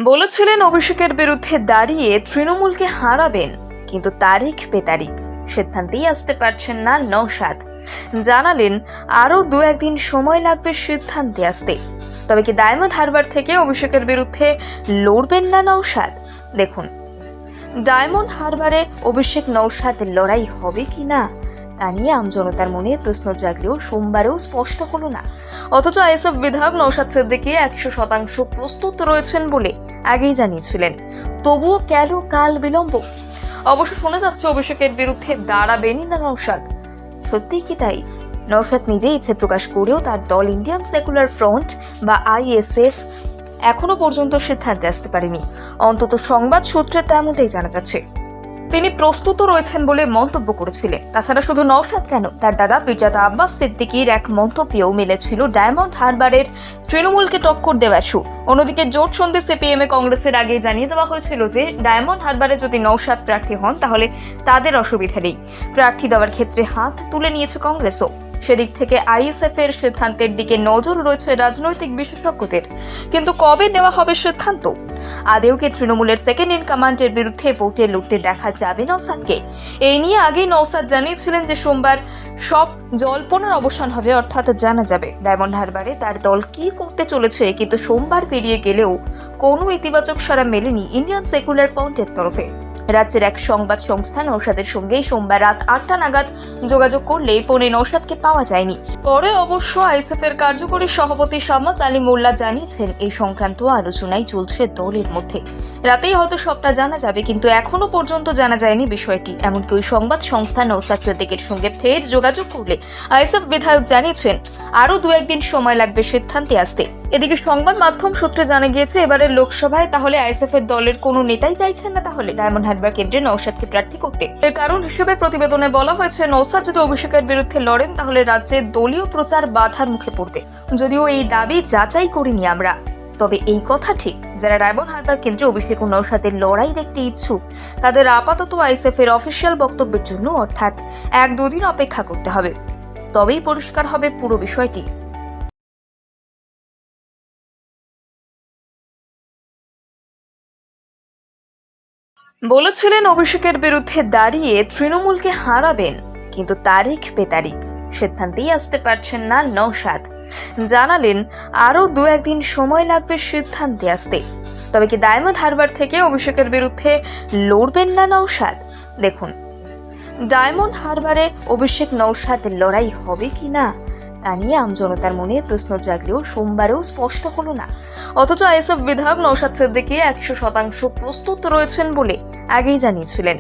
বলেছিলেন অভিষেকের বিরুদ্ধে দাঁড়িয়ে তৃণমূলকে হারাবেন, কিন্তু তারিখ বেতারিখ সিদ্ধান্তেই আসতে পারছেন না নওশাদ। জানালেন আরও 2-1 দিন সময় লাগবে সিদ্ধান্তে আসতে। তবে কি ডায়মন্ড হারবার থেকে অভিষেকের বিরুদ্ধে লড়বেন না নওশাদ? দেখুন, ডায়মন্ড হারবারে অভিষেক নওশাদ লড়াই হবে কি না তা নিয়ে আমজনতার মনে প্রশ্ন জাগলেও সোমবারেও স্পষ্ট হলো না। অথচ আইএসএফ বিধায়ক নওশাদ সিদ্দিকী 100% প্রস্তুত রয়েছেন বলে আগেই জানিয়েছিলেন। তবুও কেন কাল বিলম্ব? অবশ্য শোনা যাচ্ছে অভিষেকের বিরুদ্ধে দাঁড়াবেনই না নওশাদ। সত্যি কি তাই? নওশাদ নিজেই ইচ্ছে প্রকাশ করেও তার দল ইন্ডিয়ান সেকুলার ফ্রন্ট বা আইএসএফ এখনো পর্যন্ত সিদ্ধান্তে আসতে পারেনি। অন্তত সংবাদ সূত্রে তেমনটাই জানা যাচ্ছে। তিনি প্রস্তুত রয়েছেন বলে মন্তব্য করেছিলেন। তাছাড়া শুধু নওশাদ কেন, তার দাদা পিরজাদা আব্বাস সিদ্দিকীর এক মন্তব্যেও মিলেছিল ডায়মন্ড হারবারের তৃণমূলকে টক্কর দেওয়ার সুর। অন্যদিকে জোট সন্ধে সিপিএম কংগ্রেসের আগে জানিয়ে দেওয়া হয়েছিল যে ডায়মন্ড হারবারে যদি নওশাদ প্রার্থী হন তাহলে তাদের অসুবিধা নেই। প্রার্থী দেওয়ার ক্ষেত্রে হাত তুলে নিয়েছে কংগ্রেসও। সেদিক থেকে আইএসএফ এর সিদ্ধান্তের দিকে নজর রয়েছে রাজনৈতিক বিশেষজ্ঞদের। কিন্তু কবে নেওয়া হবে সিদ্ধান্ত? আদেও কি তৃণমূলের সেকেন্ড ইন কমান্ডের বিরুদ্ধে ভোটে লড়তে দেখা যাবে নওশাদকে? এই নিয়ে আগেই নওশাদ জানিয়েছিলেন যে সোমবার সব জল্পনার অবসান হবে, অর্থাৎ জানা যাবে ডায়মন্ড হারবারে তার দল কি করতে চলেছে। কিন্তু সোমবার পেরিয়ে গেলেও কোনো ইতিবাচক সাড়া মেলেনি ইন্ডিয়ান সেকুলার ফ্রন্টের তরফে। রাজ্যের এক সংবাদ সংস্থা নওশাদের সঙ্গে সোমবার রাত 8টা নাগাদ যোগাযোগ করলে ফোনে নওশাদকে পাওয়া যায়নি। পরে অবশ্য আইএসএফ এর কার্যকরী সভাপতি শামস আলী মোল্লা জানিয়েছেন এই সংক্রান্ত আলোচনাই চলছে দলের মধ্যে। রাতেই হয়তো সবটা জানা যাবে, কিন্তু এখনো পর্যন্ত জানা যায়নি বিষয়টি। এমনকি ওই সংবাদ সংস্থা নওশাদ সিদ্দিকীর সঙ্গে ফের যোগাযোগ করলে আইএসএফ বিধায়ক জানিয়েছেন আরও 2-1 দিন সময় লাগবে সিদ্ধান্তে আসতে। এদিকে সংবাদ মাধ্যম সূত্রে জানা গিয়েছে এবারের লোকসভায় তাহলে আইএসএফ এর দলের কোনো নেতাই চাইছেন না তাহলে ডায়মন্ড হারবার কেন্দ্রে নওশাদকে প্রার্থী করতে। এর কারণ হিসেবে প্রতিবেদনে বলা হয়েছে নওশাদ যদি অভিষেকের বিরুদ্ধে লড়েন তাহলে রাজ্যে দলীয় প্রচার বাধার মুখে পড়বে। যদিও এই দাবি যাচাই করিনি আমরা, তবে এই কথা ঠিক, যারা ডায়মন্ড হারবার কেন্দ্রে অভিষেক ও নওশাদের লড়াই দেখতে ইচ্ছুক তাদের আপাতত আইএসএফ এর অফিসিয়াল বক্তব্যের জন্য অর্থাৎ 1-2 দিন অপেক্ষা করতে হবে। তবেই পরিষ্কার হবে পুরো বিষয়টি। বলেছিলেন অভিষেকের বিরুদ্ধে দাঁড়িয়ে তৃণমূলকে হারাবেন, কিন্তু তারিখ বেতারিখ সিদ্ধান্তেই আসতে পারছেন না নওশাদ। জানালেন আরও 2-1 দিন সময় লাগবে সিদ্ধান্তে আসতে। তবে কি ডায়মন্ড হারবার থেকে অভিষেকের বিরুদ্ধে লড়বেন না নওশাদ? দেখুন, ডায়মন্ড হারবারে অভিষেক নওশাদ লড়াই হবে কি না তা নিয়ে আমজনতার মনে প্রশ্ন জাগলেও সোমবারেও স্পষ্ট হলো না। অথচ আইএসএফ বিধায়ক নওশাদ সিদ্দিকী 100% প্রস্তুত রয়েছেন বলে আগেই জানিয়েছিলেন।